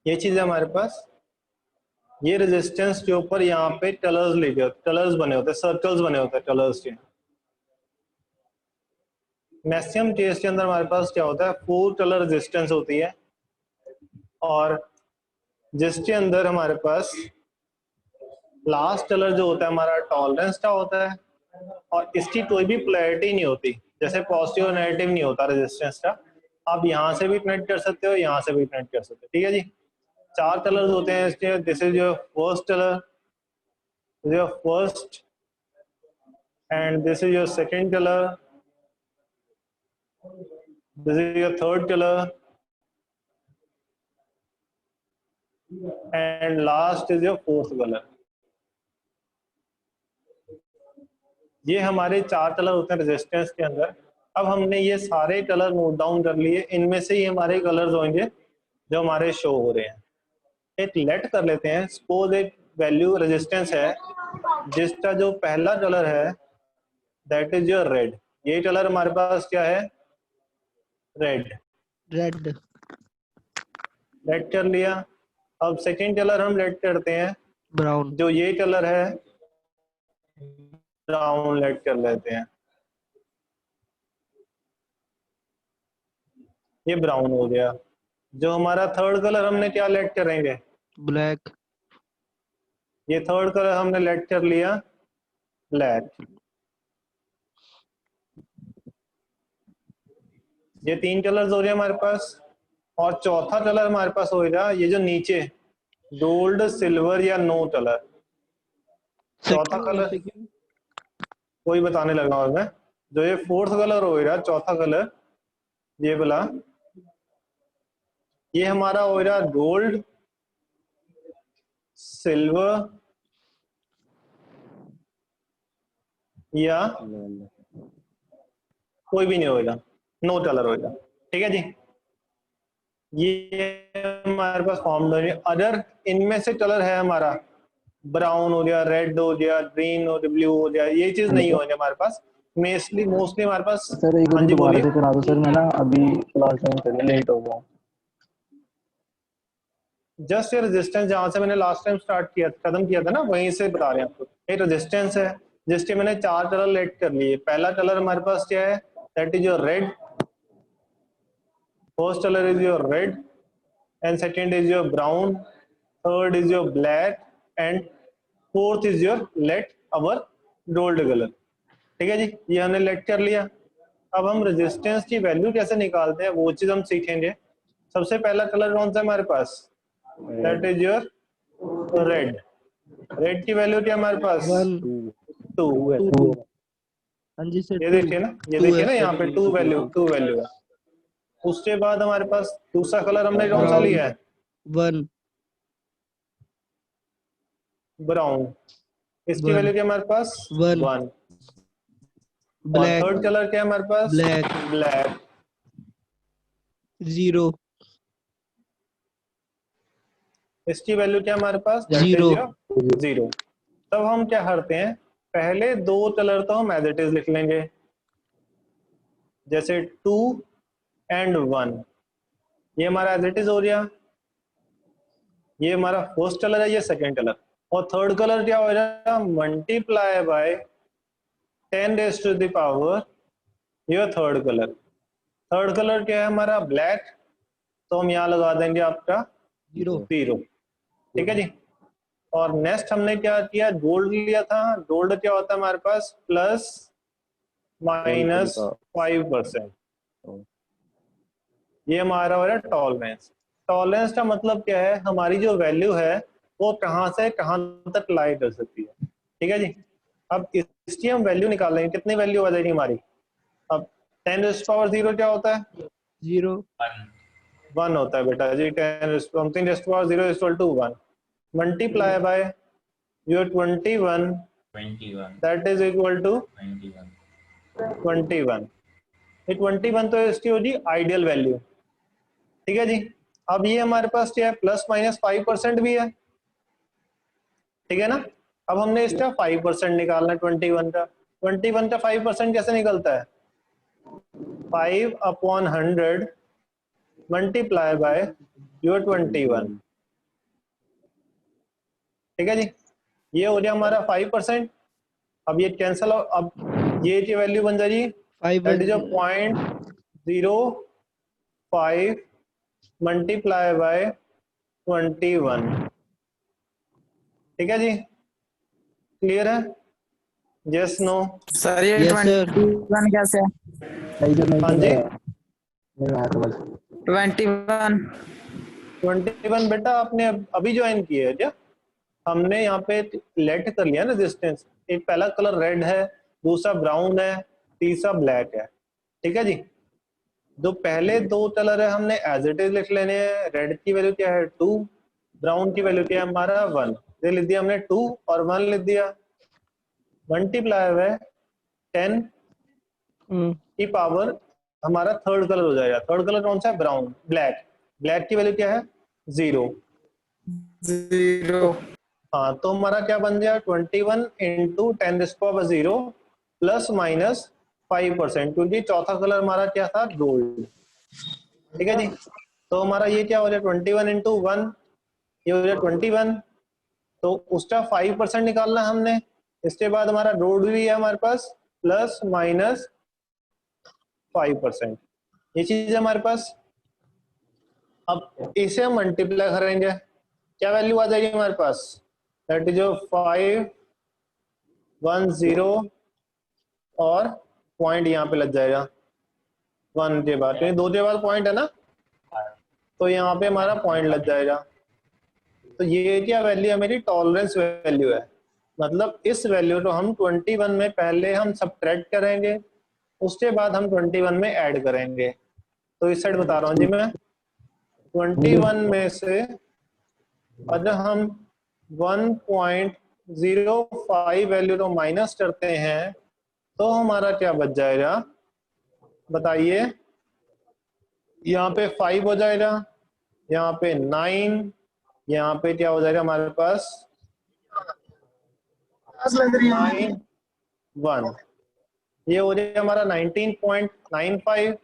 ये चीज है हमारे पास। ये रेजिस्टेंस के ऊपर यहाँ पे कलर्स लिखे होते, कलर्स बने होते हैं, सर्कल्स बने होते हैं कलर्स के। मैक्सिमम केस के अंदर हमारे पास क्या होता है, 4 कलर रेजिस्टेंस होती है, और जिसके अंदर हमारे पास लास्ट कलर जो होता है हमारा टॉलरेंस का होता है, और इसकी कोई भी पोलैरिटी नहीं होती, जैसे पॉजिटिव और नेगेटिव नहीं होता रेजिस्टेंस का। आप यहाँ से भी कनेक्ट कर सकते हो, यहाँ से भी कनेक्ट कर सकते हो, ठीक है जी। 4 कलर्स होते हैं इसके। This is your first colour, your first, and this is your second colour, this is your third color, and last is your fourth color. ये हमारे 4 कलर होते हैं रेजिस्टेंस के अंदर। अब हमने ये सारे कलर नोट डाउन कर लिए, इनमें से ही हमारे कलर्स होंगे जो हमारे शो हो रहे हैं। एक लेट कर लेते हैं, सपोज एक वैल्यू रेजिस्टेंस है जिसका जो पहला कलर है दैट इज योर रेड। ये कलर हमारे पास क्या है, रेड। रेड लेट कर लिया। अब सेकेंड कलर हम लेट करते हैं, ब्राउन जो ये कलर है ब्राउन लेट कर लेते हैं, ये ब्राउन हो गया। जो हमारा थर्ड कलर हमने क्या लेट करेंगे, ब्लैक ये थर्ड कलर हमने लेट कर लिया ब्लैक। ये 3 कलर्स हो रहे हैं हमारे पास, और चौथा कलर हमारे पास होगा ये जो नीचे गोल्ड सिल्वर या नो कलर। चौथा कलर कोई बताने लगा और मैं, जो ये फोर्थ कलर होगा, चौथा कलर ये वाला, ये हमारा होगा गोल्ड सिल्वर या कोई भी नहीं होगा, नो कलर होगा, ठीक है जी। ये हमारे पास फॉर्म। अगर इनमें से कलर है हमारा ब्राउन हो गया, रेड हो गया, ग्रीन हो गया, ब्लू हो गया, ये चीज नहीं होगी हमारे पास। मोस्टली हमारे पास। सर एक हाँ बार जी दोबारा बोलिए। से करा दो सर, मैं ना अभी क्लास ज्वाइन करने लेट हो गया। जस्ट ये रेजिस्टेंस जहां से मैंने लास्ट टाइम स्टार्ट किया, खत्म किया था ना, वहीं से बता रहे हैं आपको। एक रेजिस्टेंस है जिसके मैंने 4 कलर लेट कर लिए। पहला कलर हमारे पास क्या है, that is your red. First colour is your red, and second is your brown, third is your black, and fourth is your let our gold colour, ठीक है जी। ये हमने लेट कर लिया। अब हम रेजिस्टेंस की वैल्यू कैसे निकालते हैं वो चीज हम सीखेंगे। सबसे पहला कलर कौन सा है हमारे पास, that is your red. Red की वैल्यू क्या हमारे पास, 2। हाँ जी सर, ये देखिए ना, ये देखिए ना, यहाँ पे 2 वैल्यू है। उसके बाद हमारे पास दूसरा कलर हमने कौन सा लिया है, 1 ब्राउन। इसकी वैल्यू क्या हमारे पास, 1 1। और ब्लैक थर्ड कलर क्या है हमारे पास, ब्लैक। 0 इसकी वैल्यू क्या हमारे पास, 0। तब हम क्या करते हैं, पहले 2 कलर तो हम एज इट इज लिख लेंगे, जैसे 2 एंड 1। ये हमारा एज इट इज हो गया। ये हमारा फर्स्ट कलर है, ये सेकेंड कलर। और थर्ड कलर क्या हो जाएगा, multiply by 10 raise to the power your third colour. Third colour क्या है हमारा, ब्लैक, तो हम यहाँ लगा देंगे आपका 0, ठीक है जी। और नेक्स्ट हमने क्या किया, गोल्ड लिया था। गोल्ड क्या होता है हमारे पास, ±5%। ये हमारा हो रहा है टॉलरेंस। टॉलरेंस का मतलब क्या है, हमारी जो वैल्यू है वो कहाँ से कहाँ तक लाई कर सकती है, ठीक है जी। अब इसकी हम वैल्यू निकालेंगे, कितनी वैल्यू आ जाएगी हमारी। अब 10⁻0 क्या होता है, 1 होता है बेटा जी। 10⁻0 = 1 multiply by your 21, that is equal to 21। ये 21 तो इसकी होगी आइडियल वैल्यू, ठीक है जी। अब ये हमारे पास क्या है, ±5% भी है, ठीक है ना। अब हमने इसका 5% निकालना है 21 का। 21 का 5% कैसे निकलता है, 5/100 मल्टीप्लाई बाय योर 21। ठीक है जी, ये हो गया हमारा 5%। अब ये कैंसल, अब ये की वैल्यू बन जाएगी, दैट इज 0.05 मल्टीप्लाई बाय 21। ठीक है जी, क्लियर है? Yes no? सर ये यस सर 21 कैसे है? नहीं सर, नहीं हाँ सर, जी, नहीं आया था बस। 21 21 बेटा आपने अभी ज्वाइन किया है क्या? हमने यहाँ पे लेट कर लिया ना रेजिस्टेंस, एक पहला कलर रेड है, दूसरा ब्राउन है, तीसरा ब्लैक है। ठीक है जी, जो पहले दो कलर है हमने एज इट इज लिख लेने हैं। रेड की वैल्यू क्या है 2, ब्राउन की वैल्यू क्या है हमारा 1। ये लिख दिया हमने 2 और 1 लिख दिया, मल्टीप्लाई हुआ 10 की पावर हमारा थर्ड कलर हो जाएगा। थर्ड कलर कौन सा है? Brown, black. ब्लैक की वैल्यू क्या है? 0। 0 हाँ, तो हमारा क्या बन गया? 21 इंटू 10⁻⁻0 प्लस माइनस 5%, क्योंकि चौथा कलर हमारा क्या था? गोल्ड। ठीक है जी, तो हमारा ये क्या हो जाए? 21 इंटू 1, ये हो जाए 21। तो उसका 5% निकालना है हमने। इसके बाद हमारा रोड भी है हमारे पास, प्लस माइनस 5%, ये चीज है हमारे पास। अब इसे हम मल्टीप्लाई करेंगे, क्या वैल्यू आ जाएगी हमारे पास? दैट इज 510 और पॉइंट यहाँ पे लग जाएगा 1 के बाद, क्योंकि 2 के बाद पॉइंट है ना, तो यहाँ पे हमारा पॉइंट लग जाएगा। तो ये क्या वैल्यू है मेरी? टॉलरेंस वैल्यू है। मतलब इस वैल्यू को हम 21 में पहले हम सब्ट्रैक्ट करेंगे, उसके बाद हम 21 में ऐड करेंगे। तो इस साइड बता रहा हूँ जी मैं, 21 में से अगर हम 1.05 वैल्यू को माइनस करते हैं तो हमारा क्या बच जाएगा? बताइए। यहाँ पे 5 हो जाएगा, यहाँ पे 9, यहाँ पे क्या हो जाएगा हमारे पास? 9 1, ये हो जाएगा हमारा 19.95।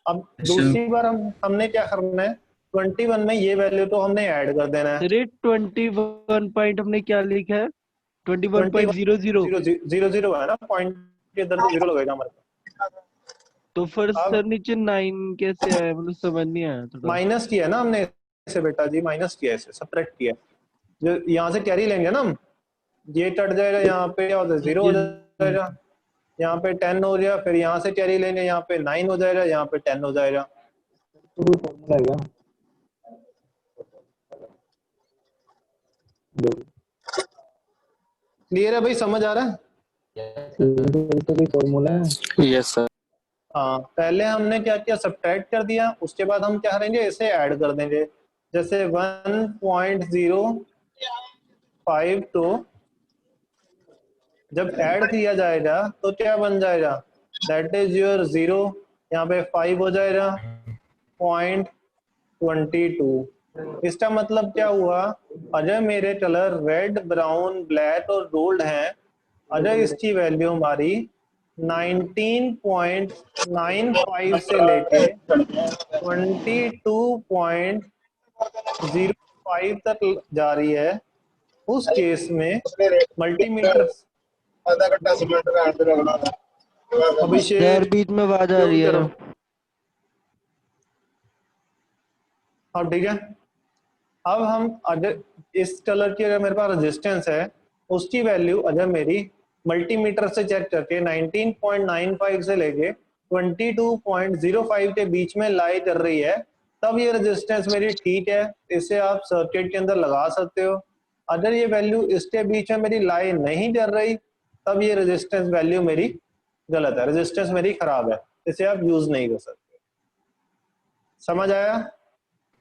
अब दूसरी बार हमने क्या करना है? 21 में ये वैल्यू तो हमने ऐड कर देना है। रेट 21 पॉइंट हमने क्या लिखा है? 21.00। 0 है ना, पॉइंट के इधर तो 0 लगेगा हमारे पास। तो फिर अब सर नीचे 9 कैसे आया? मतलब समझ नहीं आया थोड़ा। माइनस किया ना हमने इसे बेटा जी, माइनस किया, इसे सब्ट्रैक्ट किया। जो यहाँ से कैरी लेंगे ना हम, ये कट जाएगा, यहाँ पे क्या होता है? 0 हो जाएगा, यहाँ पे 10 हो गया, फिर यहाँ से कैरी लेंगे, यहाँ पे 9 हो जाएगा, यहाँ पे 10 हो जाएगा। तो कोई फॉर्मूला है क्या? क्लियर है भाई? समझ आ रहा है? तो कोई फॉर्मूला है? Yes sir. हाँ, पहले हमने क्या किया? सब्ट्रैक्ट कर दिया, उसके बाद हम क्या करेंगे? इसे ऐड कर देंगे। जैसे 1.05 तो जब ऐड किया जाएगा तो क्या बन जाएगा? दैट इज योर 0, यहाँ पे 5 हो जाएगा, 0.22। इसका मतलब क्या हुआ? अगर मेरे कलर रेड, ब्राउन, ब्लैक और गोल्ड हैं, अगर इसकी वैल्यू हमारी 19.95 से लेके 22.05 तक जा रही है, उस केस में मल्टीमीटर अभिषेक सर बीच में आवाज आ रही म्यूट करो। है। अब ठीक है, अब हम अगर इस कलर की अगर मेरे पास रेजिस्टेंस है, उसकी वैल्यू अगर मेरी मल्टीमीटर से चेक करके 19.95 से लेके 22.05 के बीच में लाई कर रही है, तब ये रेजिस्टेंस मेरी ठीक है, इसे आप सर्किट के अंदर लगा सकते हो। अगर ये वैल्यू इसके बीच में मेरी लाई नहीं कर रही, तब ये रेजिस्टेंस वैल्यू मेरी गलत है, रेजिस्टेंस मेरी खराब है, इसे आप यूज नहीं कर सकते। समझ आया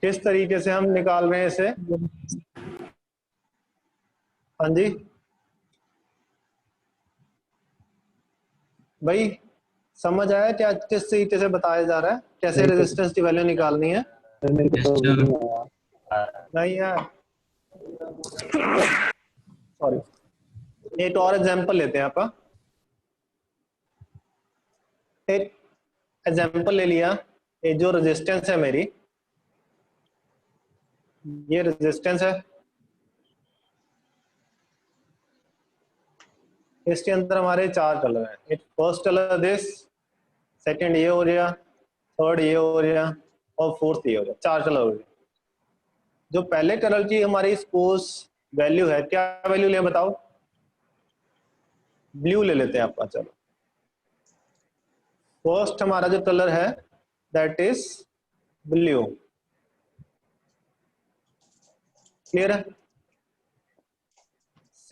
किस तरीके से हम निकाल रहे हैं इसे? हाँ जी भाई, समझ आया क्या किस तरीके से बताया जा रहा है, कैसे रेजिस्टेंस की वैल्यू निकालनी है? सर मेरे को तो अभी नहीं आया। नहीं यार, सॉरी। एक और एग्जांपल लेते हैं आप। एक एग्जांपल ले लिया, ये जो रेजिस्टेंस है मेरी, ये रेजिस्टेंस है, इसके अंदर हमारे 4 कलर हैं। फर्स्ट कलर दिस, सेकंड ये हो गया, थर्ड ये हो गया और फोर्थ ये हो गया। 4 कलर हो गए। जो पहले कलर की हमारी स्पोर्स वैल्यू है, क्या वैल्यू ले बताओ? ब्लू ले लेते हैं आपका। चलो फर्स्ट हमारा जो कलर है दैट इज ब्लू। क्लियर है?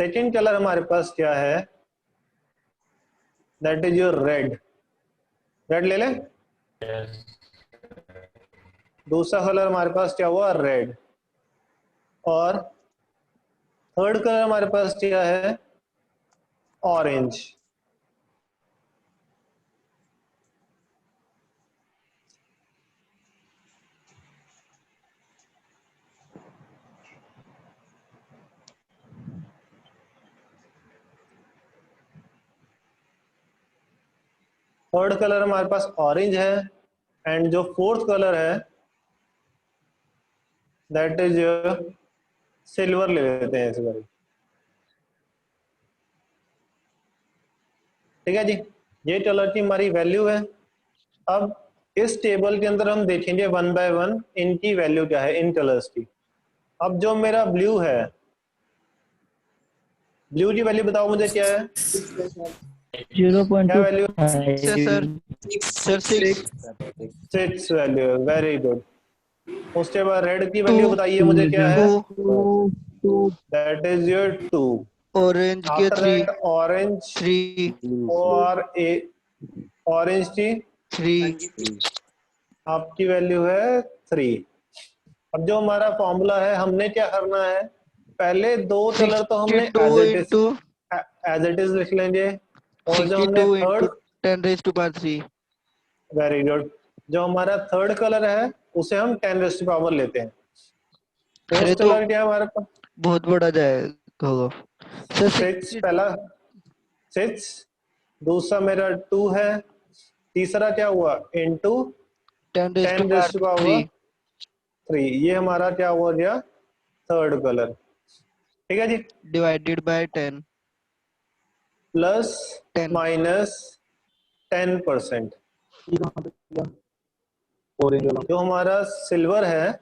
सेकेंड कलर हमारे पास क्या है? That is your red. Red ले ले। दूसरा कलर हमारे पास क्या हुआ? रेड। और थर्ड कलर हमारे पास क्या है? ऑरेंज। थर्ड कलर हमारे पास ऑरेंज है एंड जो फोर्थ कलर है दैट इज सिल्वर ले लेते हैं इस बार। ठीक है जी, ये कलर की हमारी वैल्यू है। अब इस टेबल के अंदर हम देखेंगे 1 बाय 1 इनकी वैल्यू क्या है, इन कलर्स की। अब जो मेरा ब्लू है, ब्लू की वैल्यू बताओ मुझे क्या है? 0.2 वैल्यू? सर 6 6 वैल्यू है। Very good. उसके बाद रेड की वैल्यू बताइए मुझे क्या है? That is your 2। ऑरेंज के आफ्टर 3 दैट ऑरेंज 3 और ऑरेंज की 3 आपकी वैल्यू है 3। अब जो हमारा फॉर्मूला है, हमने क्या करना है? पहले 2 कलर तो हमने 62 एज इट इज लिख लेंगे और जो हमने 62 third, into 10 raised to power 3 very good, जो हमारा थर्ड कलर है उसे हम 10 रेज़ टू पावर लेते हैं। अरे फोर्थ तो कलर क्या है हमारे पास? बहुत बड़ा जाएगा होगा सर 6, पहला 6, दूसरा मेरा 2 है, तीसरा क्या हुआ? Into 10 raised 10 to raise to power power 3 3। ये हमारा क्या हुआ गया? थर्ड कलर। ठीक है जी, divided by 10 plus 10 minus 10%। Orange वाला जो हमारा सिल्वर है,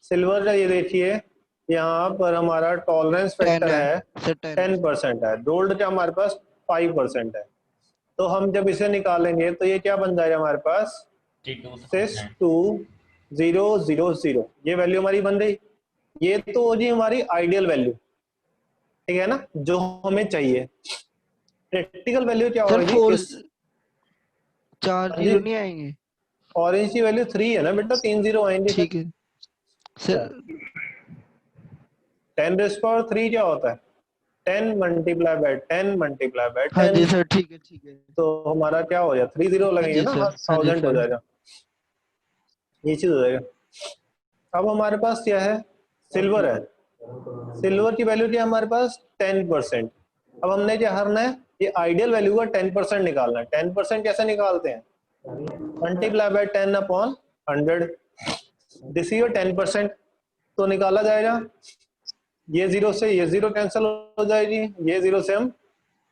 सिल्वर का ये देखिए यहाँ पर हमारा टॉलरेंस 10 फैक्टर है है सर 10 10% है। गोल्ड का हमारे पास 5% है। तो हम जब इसे निकालेंगे तो ये क्या बन जाएगा हमारे पास? 62000। ये वैल्यू हमारी बन गई। ये तो होगी हमारी आइडियल वैल्यू, ठीक है ना, जो हमें चाहिए। प्रैक्टिकल वैल्यू क्या सर होगी? 4 इस 4 जीरो नहीं आएंगे? ऑरेंज की वैल्यू 3 है ना बेटा, 3 जीरो आएंगे फिर। ठीक है सर 10 रेज़ पावर 3 क्या होता है? 10 मल्टीप्लाई बाय 10 मल्टीप्लाई बाय हाँ 10। जी सर ठीक है तो हमारा क्या हो जाएगा? 3 जीरो हाँ लगेंगे जी ना, सर 1000 हो जाएगा। ये चीज हो जाएगा। अब हमारे पास क्या है? सिल्वर है। सिल्वर की वैल्यू क्या है हमारे पास? 10%। अब हमने क्या करना है? ये आइडियल वैल्यू का 10% निकालना है। 10% कैसे निकालते हैं? Multiply by 10 upon 100। This is your 10%। तो निकाला जाएगा, ये जीरो से ये जीरो कैंसिल हो जाएगी, ये जीरो से हम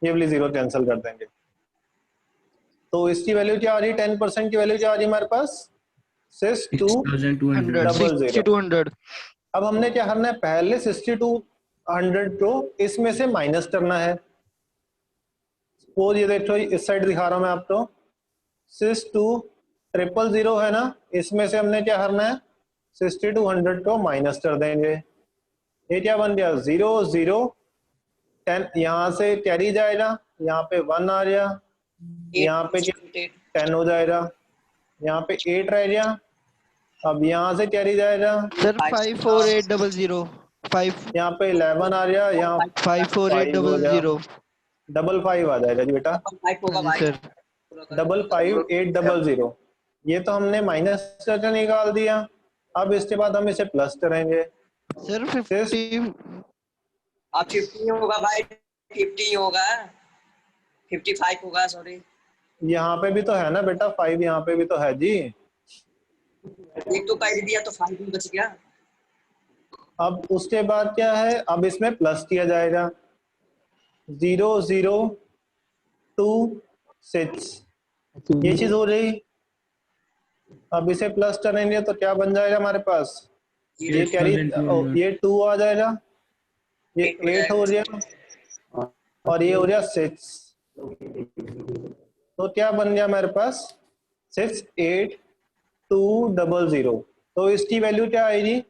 ये वाली जीरो कैंसिल कर देंगे। तो इसकी वैल्यू क्या आ रही है? 10% की वैल्यू क्या आ रही है हमारे पास? 100 6200। 6200 अब हमने क्या करना है? पहले 6200 को इसमें से माइनस करना है। सपोज ये देखो, इस साइड दिखा रहा हूं मैं आपको, 62000 है ना, इसमें से हमने क्या करना है? 6200 को माइनस कर देंगे। ये क्या बन गया? 00 10, यहाँ से कैरी जाएगा, यहाँ पे 1 आ गया, यहाँ पे 10 हो जाएगा, यहाँ पे 8 रह गया। अब यहाँ से कैरी जाएगा, सर 54800 5 यहाँ पे 11 आ गया, यहाँ 5 हो गया, 54800 555 आ जाएगा जी बेटा। हाँ जी सर 55800। ये तो हमने माइनस करके निकाल दिया। अब इसके बाद हम इसे प्लस करेंगे। सर 50 अब 50 होगा भाई, 50 होगा, 55 होगा, सॉरी। यहाँ पे भी तो है ना बेटा 5, यहाँ पे भी तो है जी। एक तो काट दिया तो 5 भी बच गया। अब उसके बाद क्या है? अब इसमें प्लस किया जाएगा। 00 2 6 ये चीज हो रही। अब इसे प्लस करेंगे तो क्या बन जाएगा हमारे पास, ये कैरी ये 2 आ जाएगा, ये 8 हो गया और ये हो गया 6। तो क्या बन गया हमारे पास 68200। तो इसकी वैल्यू क्या आएगी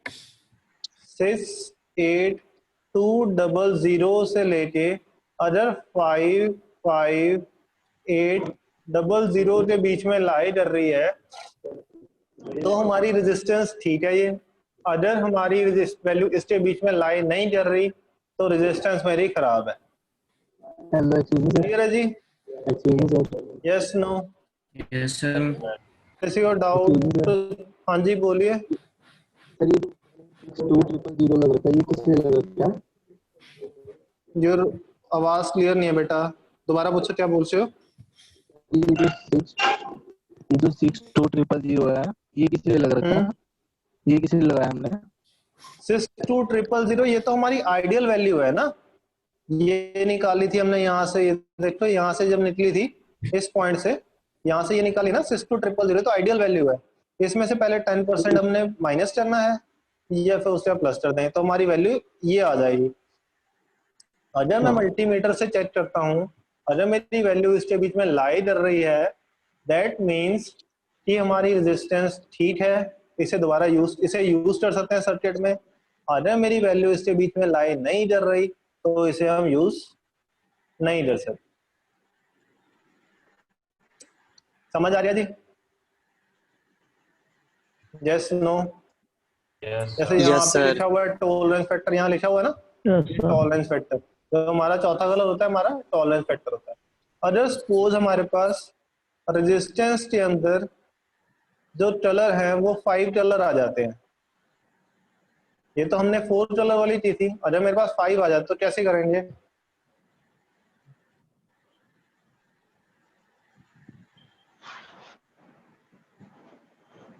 68200 से लेके अगर 55800 के बीच में लाई कर रही है तो हमारी रेजिस्टेंस ठीक है। ये अगर हमारी वैल्यू इसके बीच में लाई नहीं कर रही तो रेजिस्टेंस मेरी खराब है। हेलो एक्सक्यूज मी क्लियर है जी? Sir. Yes no yes sir. किसी को डाउट? हाँ जी बोलिए। सर ये 2000 लग रखा है, ये किससे लग रखा है? योर आवाज क्लियर नहीं है बेटा, दोबारा पूछो क्या बोल रहे हो? ये जो 62000 है ये किससे लग रखा है? ये किससे लगाया हमने? 62000 ये तो हमारी आइडियल वैल्यू है ना, ये निकाली थी हमने यहाँ से। ये देखो यहाँ से जब निकली थी इस पॉइंट से, यहाँ से ये निकाली ना 62000, तो आइडियल वैल्यू है। इसमें से पहले 10% हमने माइनस करना है या फिर उससे प्लस कर दें तो हमारी वैल्यू ये आ जाएगी। अगर मैं मल्टीमीटर से चेक करता हूँ, अगर मेरी वैल्यू इसके बीच में लाई कर रही है, दैट मीन्स कि हमारी रेजिस्टेंस ठीक है। इसे दोबारा इसे यूज कर सकते हैं सर्किट में। अगर मेरी वैल्यू इसके बीच में लाई नहीं कर रही तो इसे हम यूज नहीं कर सकते। समझ आ रहा जी? Yes no? जैसे यहाँ Yes, पे sir. लिखा हुआ है टॉलरेंस फैक्टर, यहाँ लिखा हुआ है ना टॉलरेंस फैक्टर, तो हमारा चौथा कलर होता है हमारा टॉलरेंस फैक्टर होता है। अगर सपोज हमारे पास रेजिस्टेंस के अंदर जो कलर है वो 5 कलर आ जाते हैं, ये तो हमने 4 कलर वाली की थी। अगर मेरे पास 5 आ जाते तो कैसे करेंगे?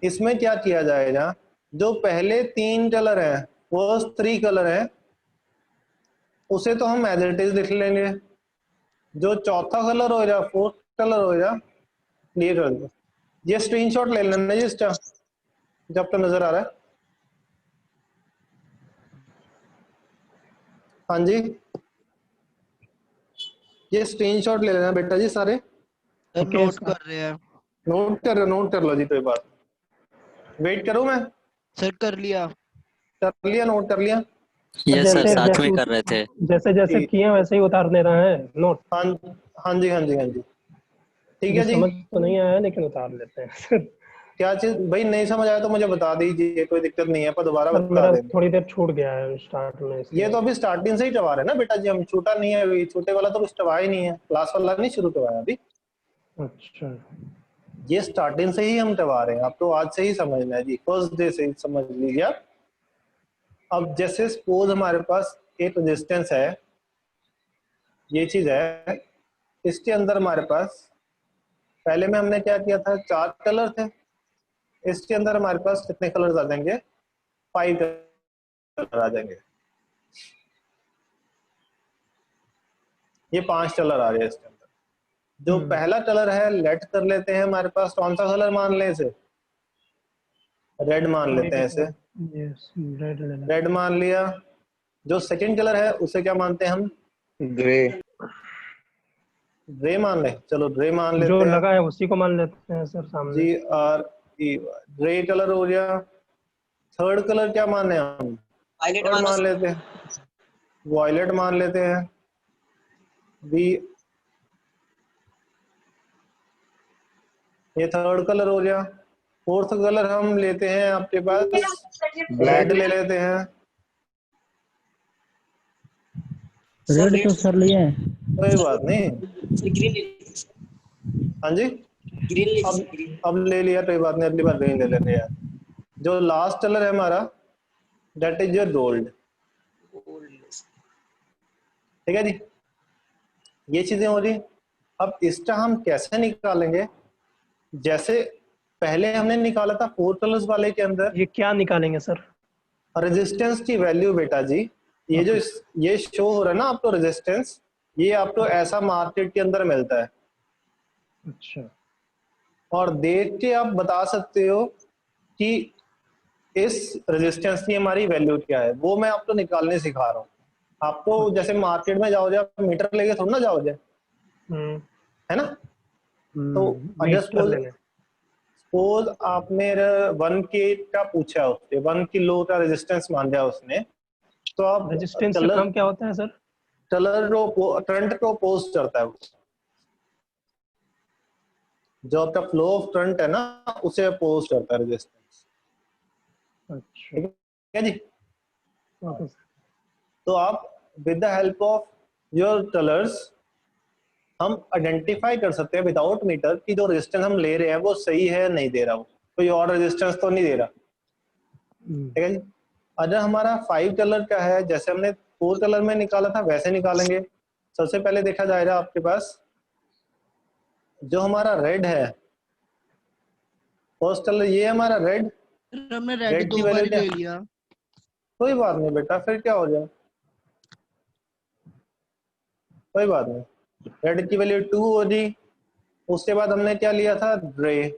इसमें क्या किया जाएगा, जो पहले 3 कलर है फर्स्ट 3 कलर है उसे तो हम एज इट इज लिख लेंगे। जो चौथा कलर होगा फोर्थ कलर होगा ये कर दो। ये स्क्रीनशॉट ले लेना जी इसका जब तक नजर आ रहा है। हाँ जी ये स्क्रीनशॉट ले लेना बेटा जी सारे। नोट कर रहे हैं नोट कर लो जी, कोई बात। वेट करूं मैं? सर, कर लिया। कर लिया, नोट कर लिया। यस सर, जैसे साथ में जैसे कर रहे थे। जैसे जैसे ठीक। किए वैसे ही उतार दे रहे हैं नोट। हाँ हाँ जी हाँ जी हाँ जी ठीक है जी। समझ तो नहीं आया लेकिन उतार लेते हैं। क्या चीज भाई नहीं समझ आया तो मुझे बता दीजिए, कोई दिक्कत नहीं है, पर दोबारा सर बता मेरा देंगे। थोड़ी देर छूट गया है स्टार्ट में इसलिए। ये तो अभी स्टार्टिंग से ही टवा रहे हैं ना बेटा जी, हम छूटा नहीं है अभी, छूटे वाला तो कुछ टवा ही नहीं है, क्लास वाला नहीं शुरू करवाया अभी, अच्छा ये स्टार्टिंग से ही हम टवा रहे हैं। आपको आज से ही समझना है जी, फर्स्ट डे से ही समझ लीजिए आप। अब जैसे सपोज हमारे पास एक रेजिस्टेंस है, ये चीज है, इसके अंदर हमारे पास पहले में हमने क्या किया था, 4 कलर थे, इसके अंदर हमारे पास कितने कलर्स आ जाएंगे, 5 कलर आ जाएंगे। ये 5 कलर आ रहे हैं इसके अंदर। जो पहला कलर है लेट कर लेते हैं, हमारे पास कौन सा कलर मान ले इसे, रेड मान लेते हैं इसे, यस रेड रेड मान लिया। जो सेकंड कलर है उसे क्या मानते हैं हम, ग्रे। ग्रे मान ले, चलो ग्रे मान लेते जो हैं लगा है उसी को मान लेते हैं सर सामने। जी। और ग्रे कलर हो गया। थर्ड कलर क्या माने हम, वायलेट थर्ड मान लेते हैं, वॉयलेट मान लेते हैं भी, ये थर्ड कलर हो गया। फोर्थ कलर हम लेते हैं आपके पास ब्लैक ले लेते हैं, रेड तो सर लिए कोई बात नहीं। ग्रीन हाँ जी अब ले लिया, कोई बात नहीं, अगली बार ग्रीन ले लेते हैं। जो लास्ट कलर है हमारा दैट इज योर गोल्ड, ठीक है जी। ये चीजें हो रही। अब इसका हम कैसे निकालेंगे, जैसे पहले हमने निकाला था 4 कलर्स वाले के अंदर ये क्या निकालेंगे सर? रेजिस्टेंस की वैल्यू बेटा जी। ये जो ये शो हो रहा है ना आपको रेजिस्टेंस, ये आपको ऐसा मार्केट के अंदर मिलता है, अच्छा और देख के आप बता सकते हो कि इस रेजिस्टेंस की हमारी वैल्यू क्या है, वो मैं आपको निकालने सिखा रहा हूँ आपको। जैसे मार्केट में जाओगे आप मीटर लेके थोड़ा ना जाओगे, हम्म है ना? तो अगर मीटर लेने सपोज आपने 1K का पूछा है, उससे 1 किलो का रेजिस्टेंस मान लिया उसने, तो आप रेजिस्टेंस से कलर कम क्या होता है सर? कलर जो करंट को अपोज करता है वो, जो आपका फ्लो ऑफ करंट है ना उसे अपोज करता है रेजिस्टेंस। अच्छा ठीक है जी। Okay sir. तो आप with the help of your colours हम आइडेंटिफाई कर सकते हैं विदाउट मीटर कि जो रेजिस्टेंस हम ले रहे हैं वो सही है नहीं दे रहा, वो कोई और रेजिस्टेंस तो नहीं दे रहा। ठीक है जी। अगर हमारा 5 कलर का है, जैसे हमने 4 कलर में निकाला था वैसे निकालेंगे। सबसे पहले देखा जाएगा आपके पास जो हमारा रेड है, फर्स्ट कलर ये है हमारा रेड। हमने रेड रेड की 2 बार वैल्यू ही क्या? ले लिया। कोई बात नहीं बेटा, फिर क्या हो जाए, कोई बात नहीं। रेड की वैल्यू 2 होगी। उसके बाद हमने क्या लिया था, ग्रे।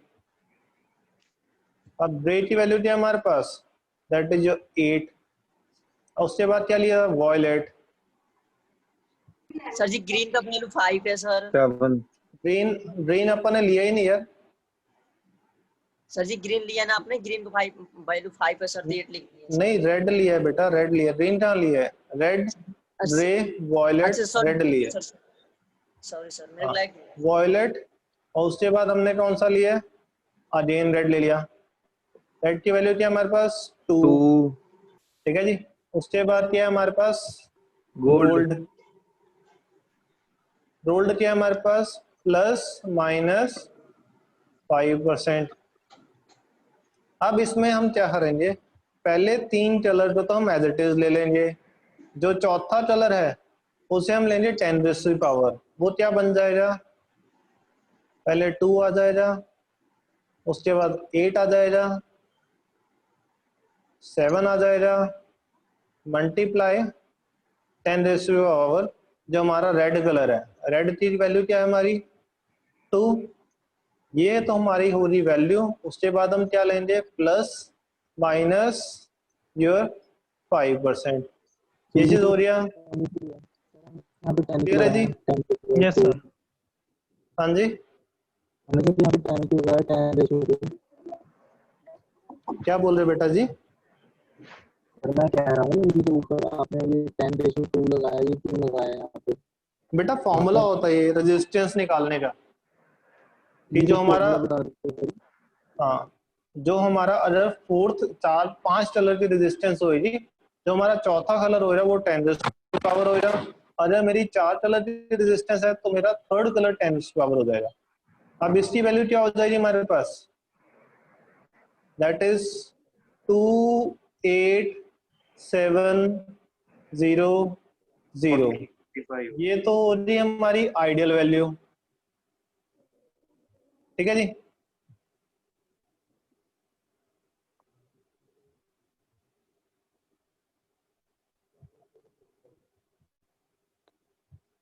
अब ग्रे की वैल्यू क्या है हमारे पास, दैट इज 8। और उसके बाद क्या लिया, वॉयलेट। सर जी ग्रीन का वैल्यू 5 है सर। 7 ग्रीन ग्रीन अपन ने लिया ही नहीं यार। सर जी ग्रीन लिया ना आपने, ग्रीन का वैल्यू 5 है सर, 8 लिख दिया। नहीं रेड लिया है बेटा, रेड लिया। ग्रीन कहाँ लिया है, रेड, ग्रे, वॉयलेट, अच्छा सॉरी रेड लिया है। सॉरी सर मेरे हाँ, लाइक वॉयलेट। और उसके बाद हमने कौन सा लिया है, अगेन रेड ले लिया। रेड की वैल्यू क्या है हमारे पास, 2। 2 ठीक है जी। उसके बाद क्या है हमारे पास, गोल्ड गोल्ड। गोल्ड क्या है हमारे पास, ±5%। अब इसमें हम क्या करेंगे, पहले 3 कलर को तो हम एज इट इज ले लेंगे। जो चौथा कलर है उसे हम लेंगे 10⁻⁴। वो क्या बन जाएगा, पहले 2 आ जाएगा, उसके बाद 8 आ जाएगा, 7 आ जाएगा, मल्टीप्लाई 10⁻⁴। जो हमारा रेड कलर है, रेड की वैल्यू क्या है हमारी, 2। ये तो हमारी हो रही वैल्यू। उसके बाद हम क्या लेंगे, प्लस माइनस योर 5%। ये चीज हो रही है, यहाँ पे 10 क्लियर है जी? Yes sir. हाँ जी, हमने कहा यहाँ पे 10 की जगह 10 क्या बोल रहे बेटा जी? और मैं कह रहा हूँ कि जो ऊपर आपने ये 10/2 लगाया, ये क्यों लगाया है यहाँ पे? बेटा फॉर्मूला होता है ये रेजिस्टेंस निकालने का, कि ये जो हमारा, फॉर्मूला बता देते हैं। हाँ, जो हमारा अगर 5 कलर की रेजिस्टेंस होगी, जो हमारा चौथा कलर होगा वो 10⁻⁴ होगा। अगर मेरी 4 कलर की रेजिस्टेंस है तो मेरा थर्ड कलर 10⁻⁴ हो जाएगा। अब इसकी वैल्यू क्या हो जाएगी हमारे पास, दैट इज 28700। ये तो हो रही है हमारी आइडियल वैल्यू। ठीक है जी।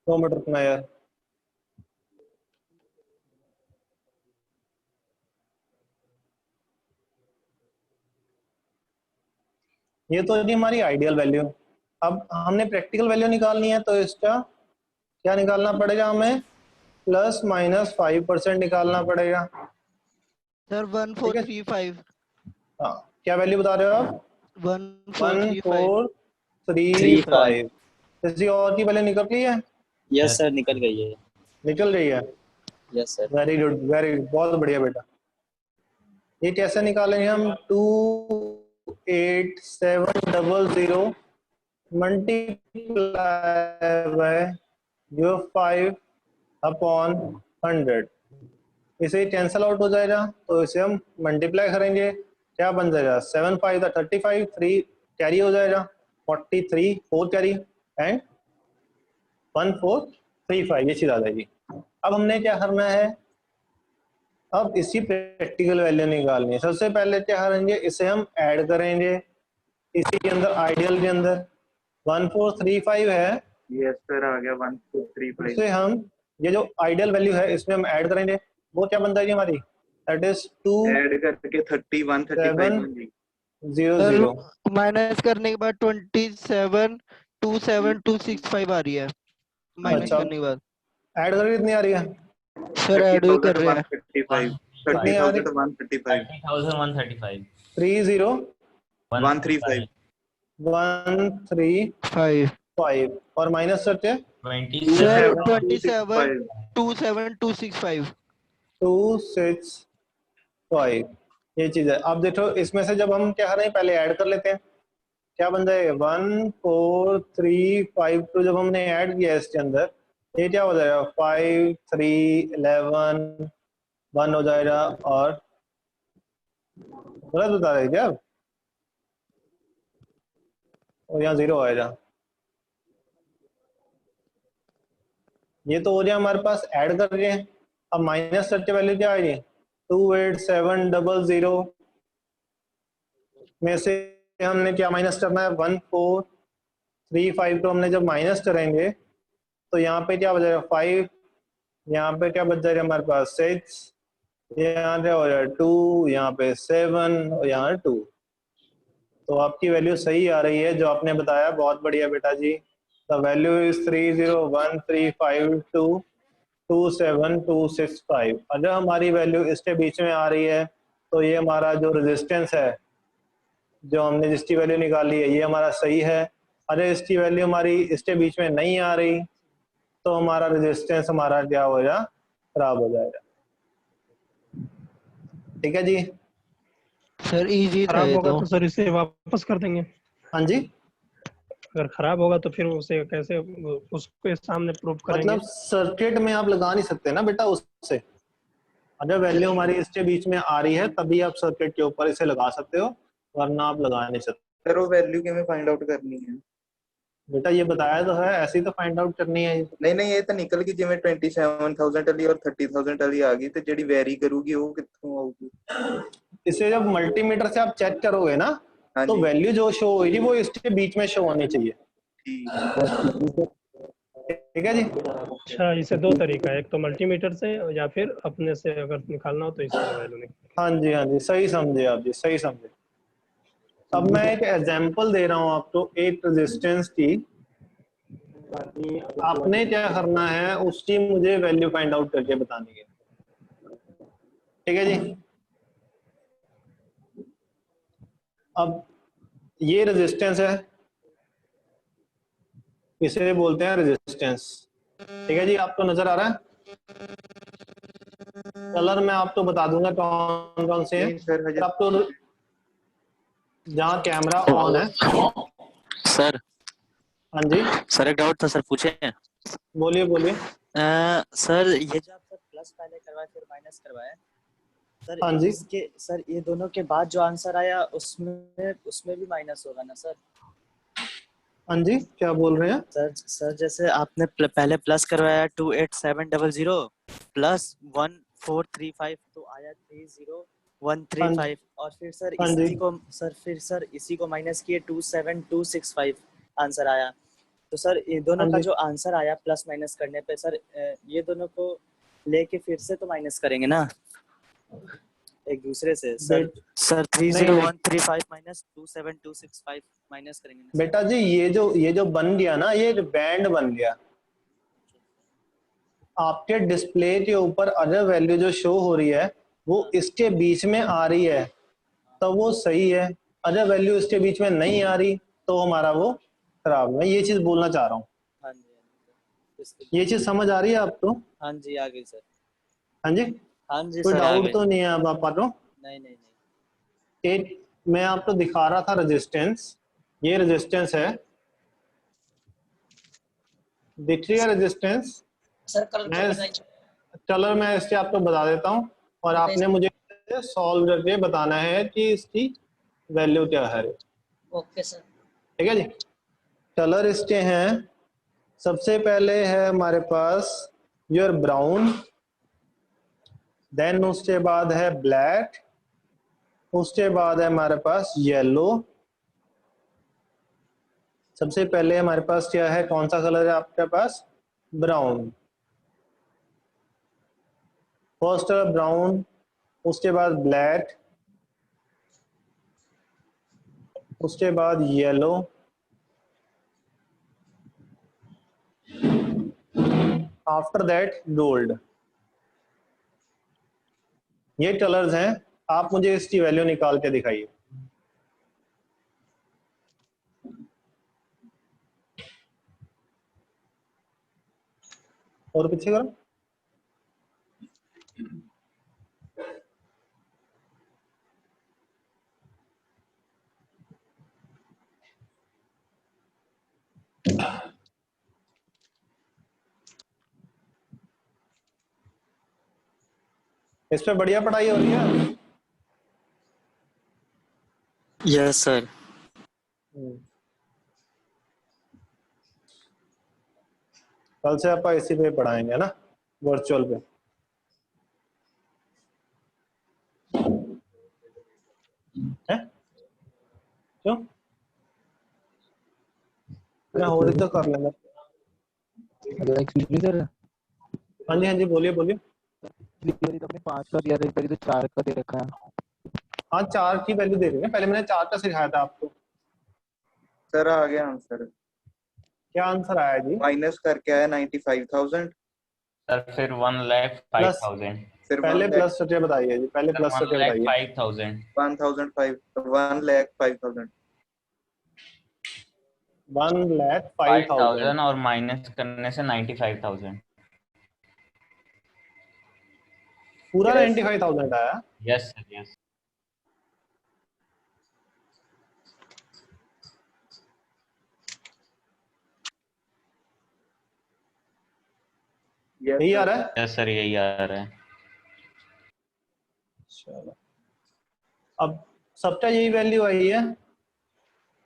दो मिनट रुकना यार। ये तो है हमारी आइडियल वैल्यू। अब हमने प्रैक्टिकल वैल्यू निकालनी है, तो इसका क्या निकालना पड़ेगा हमें, ±5% निकालना पड़ेगा। सर ठीक है, 1435 हाँ, क्या वैल्यू बता रहे हो आप, 1435 1435। किसी और की वैल्यू निकल रही है, यस सर निकल गई है। निकल रही है, yes sir. Very good, very, बहुत बढ़िया बेटा। ये कैसे निकालेंगे हम, 28700 मल्टीप्लाई बाय जो 5/100। इसे कैंसल आउट हो जाएगा, तो इसे हम मल्टीप्लाई करेंगे, क्या बन जाएगा, 7 5 35, 3 कैरी हो जाएगा, 43 4 कैरी एंड 1435, ये चीज आ जाएगी। अब हमने क्या करना है, अब इसकी प्रैक्टिकल वैल्यू निकालनी है। सबसे पहले क्या करेंगे, इसे हम ऐड करेंगे इसी के अंदर, आइडियल के अंदर 1435 है। यस सर आ गया 1435। इसे हम, ये जो आइडियल वैल्यू है इसमें हम ऐड करेंगे। वो क्या बन जाएगी हमारी, दैट इज टू ऐड करके 31 35 बन जाएगी। 0 माइनस करने के बाद 27,27265 आ रही है माइनस अच्छा करने के बाद। ऐड करके कितनी आ रही है, सर ऐड भी कर रहे हैं 135 कितनी आ रही, 30,135 30,135 135 30135 5 और माइनस करते सर 27265 27,265 265 ये चीज है। अब देखो इसमें से जब हम क्या कर रहे हैं पहले ऐड कर लेते हैं, क्या बन जाएगा 14352 जब हमने ऐड किया इसके अंदर ये क्या हो जाएगा 5311 1 हो जाएगा और गलत बता रहे क्या अब? और यहाँ 0 आएगा, ये तो हो गया हमारे पास ऐड कर रहे हैं। अब माइनस करके वैल्यू क्या आएगी 28700 में से हमने क्या माइनस करना है 1435 तो हमने जब माइनस करेंगे तो यहाँ पे क्या बच जाएगा 5, यहाँ पे क्या बच जाएगा हमारे पास 6, यहाँ क्या हो जाएगा 2, यहाँ पे 7 और यहाँ 2। तो आपकी वैल्यू सही आ रही है जो आपने बताया, बहुत बढ़िया बेटा जी। The value is 30135227,265। अगर हमारी वैल्यू इसके बीच में आ रही है तो ये हमारा जो रेजिस्टेंस है जो हमने जिसकी वैल्यू निकाली है ये हमारा सही है। अगर इसकी वैल्यू हमारी इसके बीच में नहीं आ रही तो हमारा रेजिस्टेंस हमारा क्या हो जाएगा, खराब हो जाएगा। ठीक है जी। सर इजी था खराब ये होगा तो। तो सर इसे वापस कर देंगे। हाँ जी, अगर खराब होगा तो फिर उसे कैसे उसके सामने प्रूव करेंगे? मतलब सर्किट में आप लगा नहीं सकते ना बेटा उससे, अगर वैल्यू हमारी इसके बीच में आ रही है तभी आप सर्किट के ऊपर इसे लगा सकते हो, वरना आप लगा नहीं सकते। सर वो वैल्यू किਵੇਂ फाइंड आउट करनी है? बेटा ये बताया तो है, ऐसे ही तो फाइंड आउट करनी है। नहीं ਇਹ ਤਾਂ ਨਿਕਲ ਗਈ ਜਿਵੇਂ 27000 ਵਾਲੀ और 30000 ਵਾਲੀ ਆ ਗਈ ਤੇ ਜਿਹੜੀ ਵੈਰੀ ਕਰੂਗੀ ਉਹ ਕਿੱਥੋਂ ਆਊਗੀ? इसे जब मल्टीमीटर से आप चेक करोगे ना हाँ तो जी। वैल्यू जो शो होगी वो इसके बीच में शो होनी चाहिए। ठीक ठीक है जी। अच्छा, इसे दो तरीका है, एक तो मल्टीमीटर से या फिर अपने से अगर निकालना हो तो इससे वैल्यू निकाल। हाँ जी हाँ जी, सही समझे आप जी, सही समझे। अब मैं एक एग्जांपल दे रहा हूँ आपको एक रेजिस्टेंस की, आपने क्या करना है उसकी मुझे वैल्यू फाइंड आउट करके बतानी है। ठीक है जी। अब ये रेजिस्टेंस है, इसे बोलते हैं रेजिस्टेंस। ठीक है जी, आपको नजर आ रहा है? कलर मैं आपको बता दूंगा कौन कौन से हैं। नहीं सर हजे आपको जहाँ कैमरा ऑन है। सर हाँ जी सर एक डाउट था सर, पूछे? बोलिए बोलिए। सर ये जो आप सर प्लस पहले करवाए फिर माइनस करवाए सर, हाँ जी। इसके सर ये दोनों के बाद जो आंसर आया उसमें भी माइनस होगा ना सर? हाँ जी क्या बोल रहे हैं? सर जैसे आपने पहले प्लस करवाया 28700 प्लस 1435 तो आया 30135 और फिर सर हाँ जी। इसी को माइनस किए 27265 आंसर आया। तो सर ये दोनों हाँ का जी। जो आंसर आया प्लस माइनस करने पे सर ये दोनों को लेके फिर से तो माइनस करेंगे ना एक दूसरे से सर? सर 30135 माइनस 27265 माइनस करेंगे ना बेटा जी ये जो बन गया ना, ये बैंड बन गया। आपके डिस्प्ले के ऊपर अदर वैल्यू जो शो हो रही है वो इसके बीच में आ रही है तो वो सही है, अदर वैल्यू इसके बीच में नहीं आ रही तो हमारा वो खराब है। मैं ये चीज बोलना चाह रहा हूँ। हाँ जी ये चीज समझ आ रही है आपको? हाँ जी आ गई सर। हाँ जी, हाँ जी कोई सर आ डाउट गई। तो नहीं है अब आपको? नहीं नहीं नहीं। एक मैं आपको दिखा रहा था रेजिस्टेंस, ये रेजिस्टेंस है, दिख रही है रेजिस्टेंस? सर कलर मैं कलर मैं इससे आपको बता देता हूँ और आपने मुझे सॉल्व करके बताना है कि इसकी वैल्यू क्या है। Okay sir. ठीक है जी। कलर इसके हैं, सबसे पहले है हमारे पास योर ब्राउन, देन उसके बाद है ब्लैक, उसके बाद है हमारे पास येलो। सबसे पहले हमारे पास क्या है, कौन सा कलर है आपके पास? ब्राउन। फर्स्ट कलर ब्राउन, उसके बाद ब्लैक, उसके बाद येलो, आफ्टर दैट गोल्ड। ये कलर्स हैं। आप मुझे इसकी वैल्यू निकाल के दिखाइए। और पीछे करो। इस पे बढ़िया पढ़ाई हो रही है। Yes sir. कल से आप इसी पे पढ़ाएंगे ना, वर्चुअल पे। है क्यों? मैं हो रही तो कर लेना। एक्सक्यूज मी सर, हाँ जी हाँ जी, बोलिए बोलिए। डिलीवरी तो अपने 5 का दिया था, इस बारी तो 4 का दे रखा है। हाँ 4 की वैल्यू दे रही है, पहले मैंने 4 का सिखाया था आपको। सर आ गया आंसर, क्या आंसर आया जी? माइनस करके आया 95,000। सर फिर 1,05,000। फिर पहले प्लस करके बताइए जी, पहले प्लस करके बताइए। 1,05,000। 1,05,000। 1,05,000 और माइनस करने से 95,000। पूरा Yes, 95,000 आया। Yes sir yes. यही आ रहा है। यस सर यही आ रहा है। चलो, अब सबका यही वैल्यू आई है,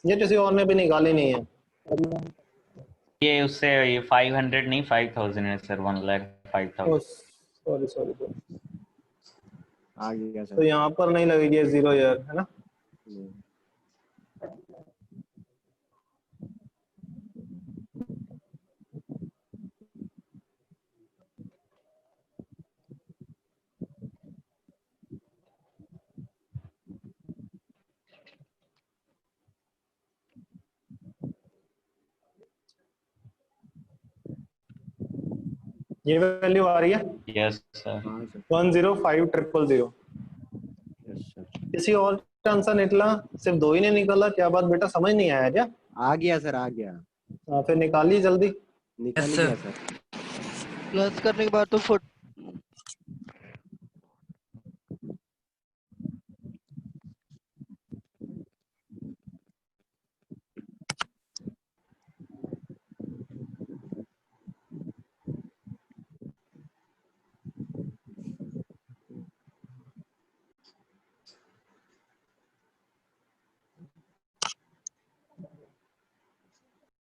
ये किसी और ने भी निकाली नहीं है। ये उससे ये 500 नहीं 5,000 है सर, 1,05,000। Sorry sorry. आ गया तो सर। यहाँ पर नहीं लगेगी 0 ईयर, है ना? ये वैल्यू आ रही है। Yes sir. 105,000। Yes sir. किसी और का आंसर निकला, सिर्फ 2 ही ने निकाला। क्या बात बेटा, समझ नहीं आया क्या? आ गया सर, आ गया। फिर निकालिए जल्दी। निकल गया सर। प्लस करने के बाद तो